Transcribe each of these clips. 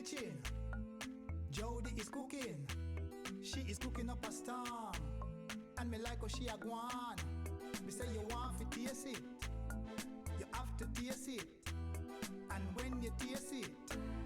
kitchen. Jody is cooking. She is cooking up a storm. And me like how she a gwan. Me say you want to taste it. You have to taste it. And when you taste it,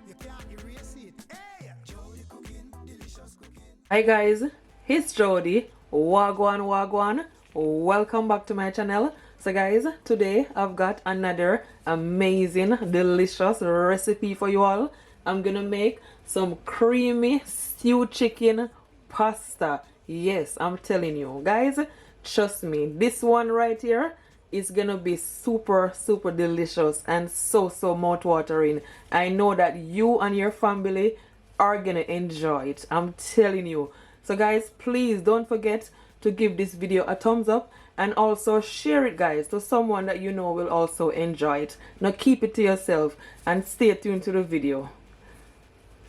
you can't erase it. Hey! Jody cooking, delicious cooking. Hi guys, it's Jody. Wagwan wagwan. Welcome back to my channel. So guys, today I've got another amazing, delicious recipe for you all. I'm gonna make some creamy stewed chicken pasta. Yes, I'm telling you guys, trust me, this one right here is gonna be super delicious and so mouth-watering. I know that you and your family are gonna enjoy it. I'm telling you. So guys, please don't forget to give this video a thumbs up and also share it guys to someone that you know will also enjoy it. Now keep it to yourself and stay tuned to the video.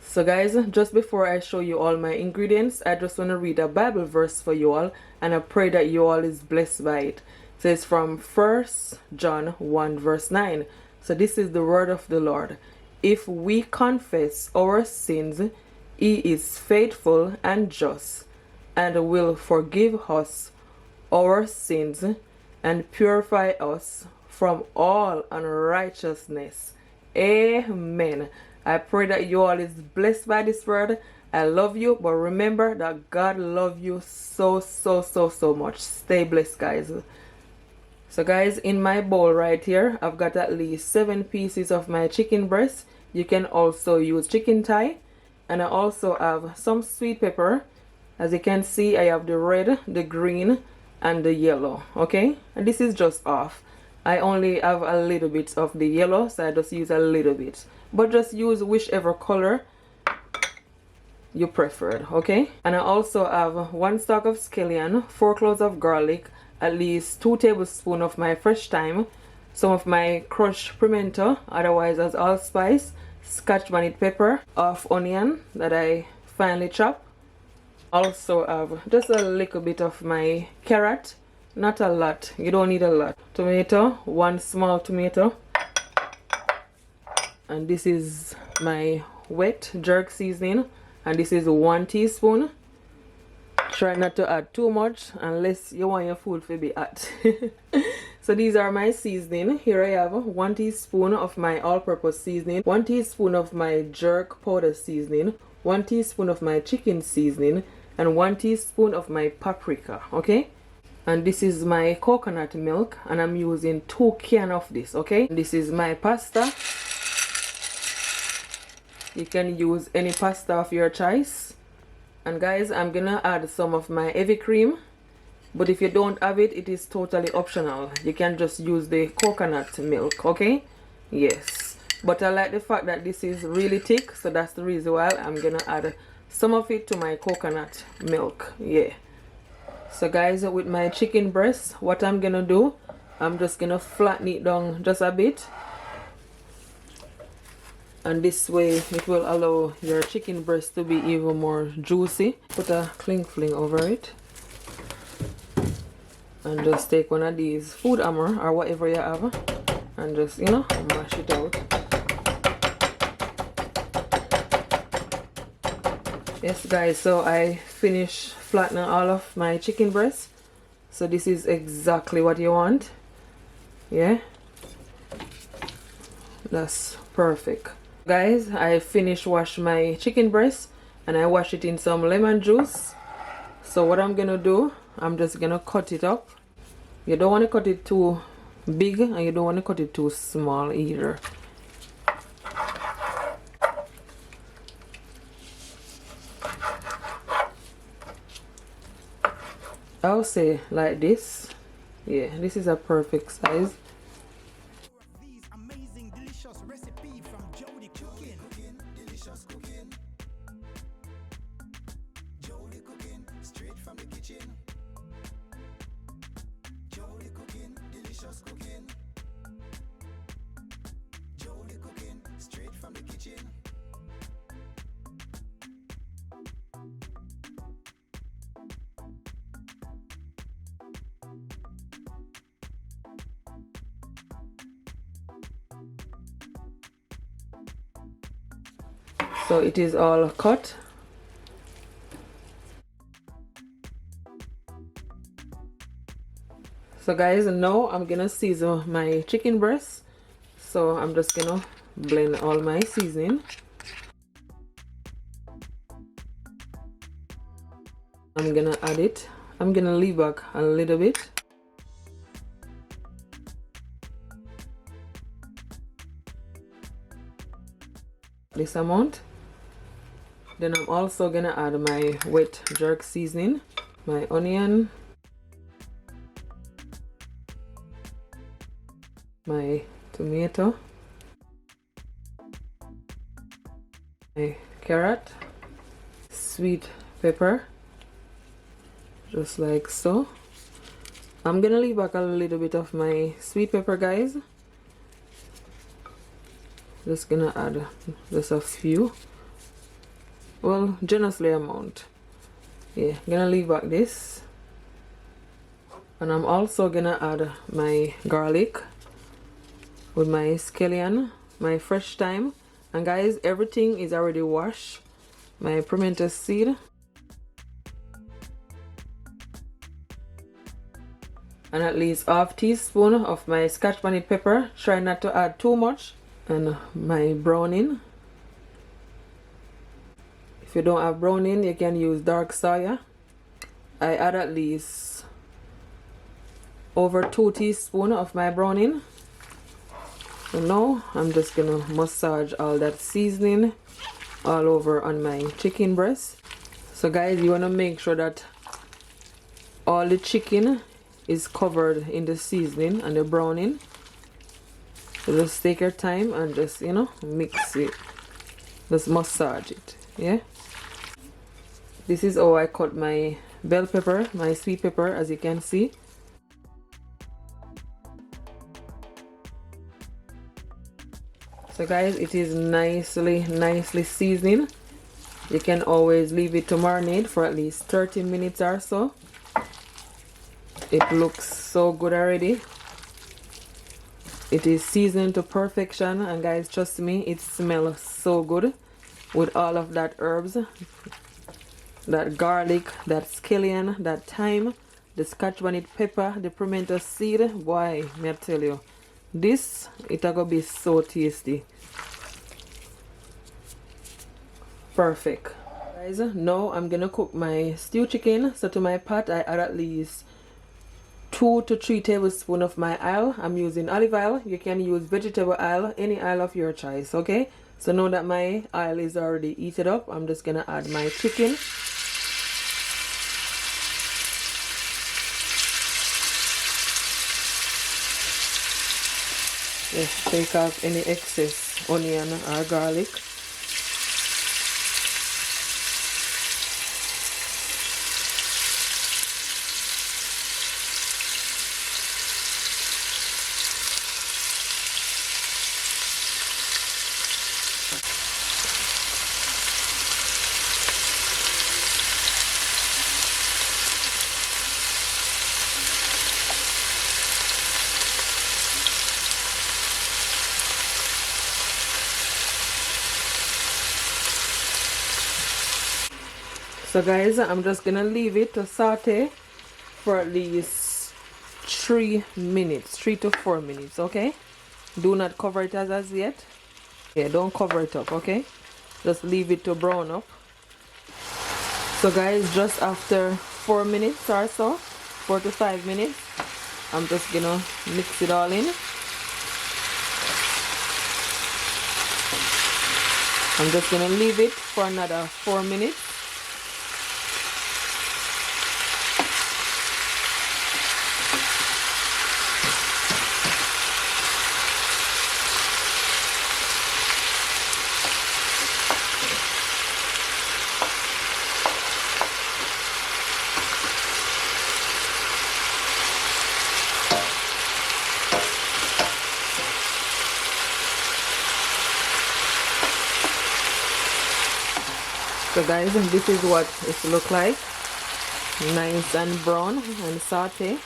So guys, just before I show you all my ingredients, I just want to read a Bible verse for you all, and I pray that you all is blessed by it. So it's from 1 John 1 verse 9. So this is the word of the Lord. If we confess our sins, He is faithful and just and will forgive us our sins and purify us from all unrighteousness. Amen. I pray that you all is blessed by this word. I love you, but remember that God loves you so much. Stay blessed guys. So guys, in my bowl right here, I've got at least 7 pieces of my chicken breast. You can also use chicken thigh. And I also have some sweet pepper. As you can see, I have the red, the green, and the yellow. Okay, and this is just off. I only have a little bit of the yellow, so I just use a little bit. But just use whichever color you preferred, okay? And I also have 1 stalk of scallion, 4 cloves of garlic, at least 2 tablespoons of my fresh thyme, some of my crushed pimento, otherwise as allspice, scotch bonnet pepper, half onion that I finely chop. Also have just a little bit of my carrot, not a lot, you don't need a lot. Tomato, 1 small tomato. And this is my wet jerk seasoning, and this is 1 teaspoon. Try not to add too much unless you want your food to be hot. So these are my seasoning. Here I have 1 teaspoon of my all-purpose seasoning, 1 teaspoon of my jerk powder seasoning, 1 teaspoon of my chicken seasoning, and 1 teaspoon of my paprika. Okay, and this is my coconut milk, and I'm using 2 cans of this. Okay, this is my pasta. You can use any pasta of your choice. And guys, I'm gonna add some of my heavy cream, but if you don't have it, it is totally optional. You can just use the coconut milk. Okay, yes, but I like the fact that this is really thick, so that's the reason why I'm gonna add some of it to my coconut milk. Yeah. So guys, with my chicken breast, what I'm gonna do, I'm just gonna flatten it down just a bit, and this way it will allow your chicken breast to be even more juicy. Put a cling fling over it and just take one of these food hammer or whatever you have and just, you know, mash it out. Yes guys, so I finished flattening all of my chicken breast. So this is exactly what you want. Yeah, that's perfect. Guys, I finished wash my chicken breast and I wash it in some lemon juice. So what I'm gonna do, I'm just gonna cut it up. You don't want to cut it too big and you don't want to cut it too small either. I'll say like this. Yeah, this is a perfect size. These amazing delicious recipe from Jody cooking. Delicious cooking. Jody cooking straight from the kitchen. Jody cooking delicious cooking. Jody cooking straight from the kitchen. So it is all cut. So guys, now I'm gonna season my chicken breast. So I'm just gonna blend all my seasoning. I'm gonna add it. I'm gonna leave back a little bit. This amount. Then I'm also gonna add my wet jerk seasoning, my onion, my tomato, my carrot, sweet pepper, just like so. I'm gonna leave back a little bit of my sweet pepper, guys. Just gonna add just a few, well, generously amount. Yeah, gonna leave back this. And I'm also gonna add my garlic with my scallion, my fresh thyme, and guys, everything is already washed. My pimento seed, and at least half teaspoon of my scotch bonnet pepper. Try not to add too much. And my browning. If you don't have browning, you can use dark soya. I add at least over 2 teaspoons of my browning. So now I'm just gonna massage all that seasoning all over on my chicken breast. So guys, you wanna make sure that all the chicken is covered in the seasoning and the browning. So just take your time and just, you know, mix it. Just massage it. Yeah. This is how I cut my bell pepper, my sweet pepper, as you can see. So guys, it is nicely seasoned. You can always leave it to marinate for at least 30 minutes or so. It looks so good already. It is seasoned to perfection, and guys, trust me, it smells so good with all of that herbs, that garlic, that scallion, that thyme, the scotch bonnet pepper, the pimento seed. Boy, me I tell you, this it gonna be so tasty. Perfect. Guys, now I'm gonna cook my stew chicken. So to my pot I add at least 2 to 3 tablespoons of my oil. I'm using olive oil. You can use vegetable oil, any oil of your choice. Okay, so now that my oil is already heated up, I'm just gonna add my chicken. Just take off any excess onion or garlic. So guys, I'm just gonna leave it to saute for at least 3 minutes, 3 to 4 minutes. Okay, do not cover it as yet. Yeah, don't cover it up. Okay, just leave it to brown up. So guys, just after 4 minutes or so, 4 to 5 minutes, I'm just gonna mix it all in. I'm just gonna leave it for another 4 minutes. So guys, this is what it look like, nice and brown and saute.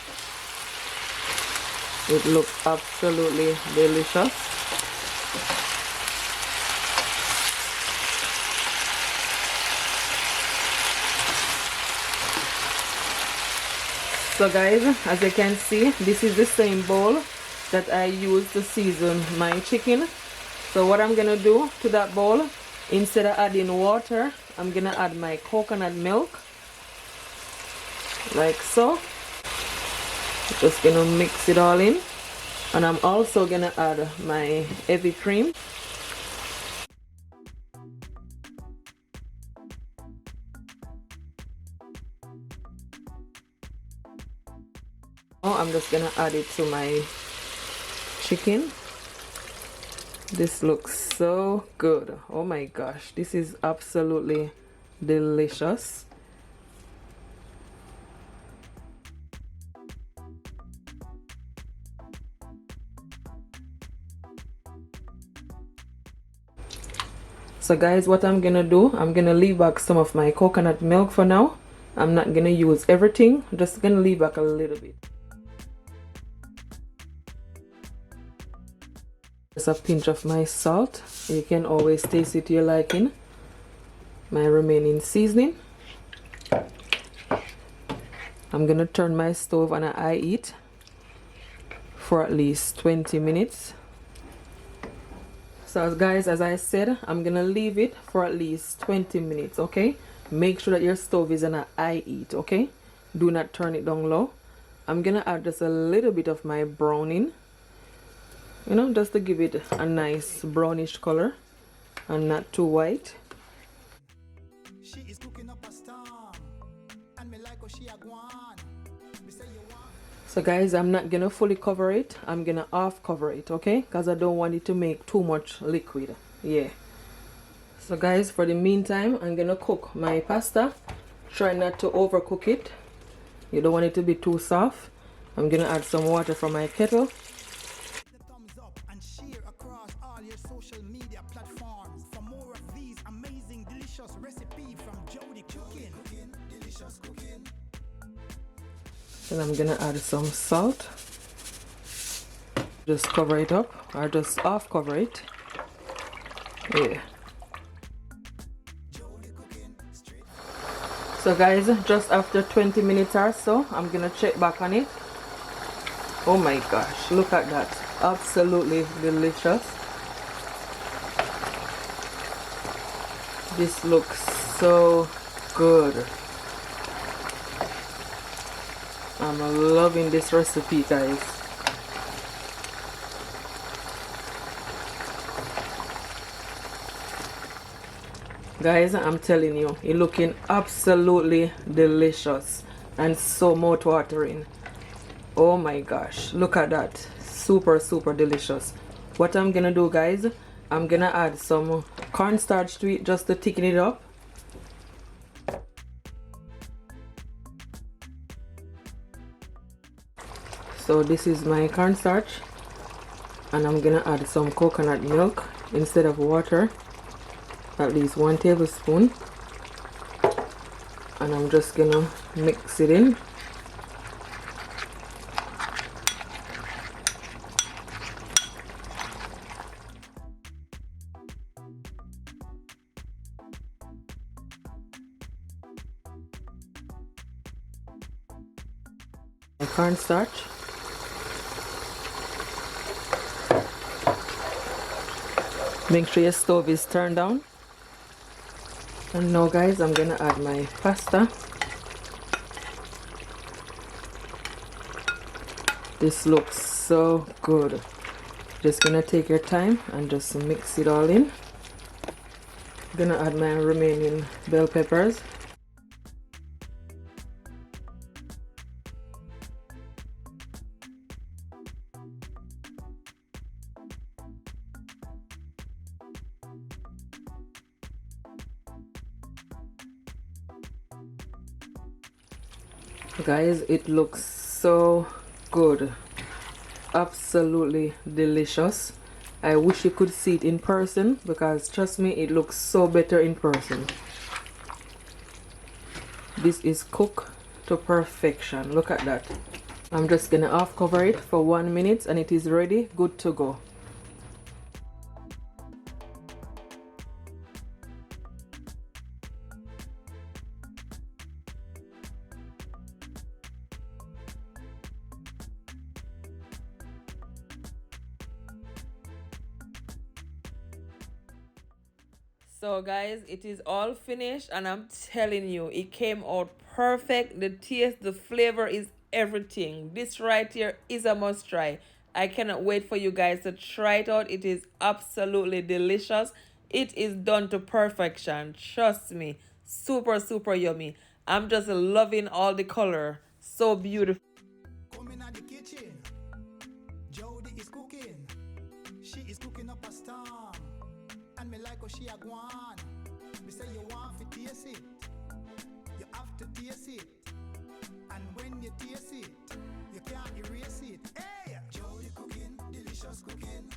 It looks absolutely delicious. So guys, as you can see, this is the same bowl that I used to season my chicken. So what I'm gonna do to that bowl, instead of adding water, I'm gonna add my coconut milk, like so. Just gonna mix it all in, and I'm also gonna add my heavy cream. Now I'm just gonna add it to my chicken. This looks so good. Oh my gosh, this is absolutely delicious. So guys, what I'm gonna do, I'm gonna leave back some of my coconut milk for now. I'm not gonna use everything, just gonna leave back a little bit. Just a pinch of my salt. You can always taste it to your liking. My remaining seasoning. I'm gonna turn my stove on a high heat for at least 20 minutes. So guys, as I said, I'm gonna leave it for at least 20 minutes, okay? Make sure that your stove is on a high heat, okay? Do not turn it down low. I'm gonna add just a little bit of my browning, you know, just to give it a nice brownish color and not too white. She is cooking up a storm, and me like how she a go on. Me say you want. So guys, I'm not gonna fully cover it. I'm gonna half cover it, okay? Because I don't want it to make too much liquid. Yeah. So guys, for the meantime, I'm gonna cook my pasta. Try not to overcook it. You don't want it to be too soft. I'm gonna add some water from my kettle. The thumbs up and share across all your social media platforms for more of these amazing, delicious recipes from Jody Cooking. Delicious cooking. Then I'm gonna add some salt. Just cover it up, or just half cover it. Yeah. So guys, just after 20 minutes or so, I'm gonna check back on it. Oh my gosh, look at that. Absolutely delicious. This looks so good. I'm loving this recipe, guys. Guys, I'm telling you, it's looking absolutely delicious and so mouth-watering. Oh my gosh, look at that. Super, super delicious. What I'm gonna do, guys, I'm gonna add some cornstarch to it just to thicken it up. So this is my cornstarch, and I'm gonna add some coconut milk instead of water, at least 1 tablespoon, and I'm just gonna mix it in. My cornstarch. Make sure your stove is turned down. And now guys, I'm gonna add my pasta. This looks so good. Just gonna take your time and just mix it all in. Gonna add my remaining bell peppers. Guys, it looks so good. Absolutely delicious. I wish you could see it in person, because trust me, it looks so better in person. This is cooked to perfection. Look at that. I'm just gonna half cover it for 1 minute and it is ready, good to go. So guys, it is all finished and I'm telling you, it came out perfect. The taste, the flavor is everything. This right here is a must try. I cannot wait for you guys to try it out. It is absolutely delicious. It is done to perfection. Trust me. Super, super yummy. I'm just loving all the color. So beautiful. Come in at the kitchen. Jody is cooking. She is cooking up a storm. And me like how she a gwan. Me say you want to taste it. You have to taste it. And when you taste it, you can't erase it. Hey! Jody cooking, delicious cooking.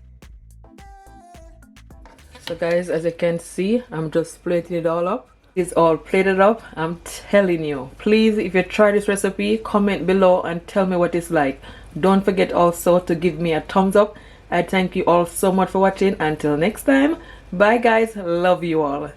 So guys, as you can see, I'm just plating it all up. It's all plated up. I'm telling you, please, if you try this recipe, comment below and tell me what it's like. Don't forget also to give me a thumbs up. I thank you all so much for watching. Until next time, bye guys, love you all.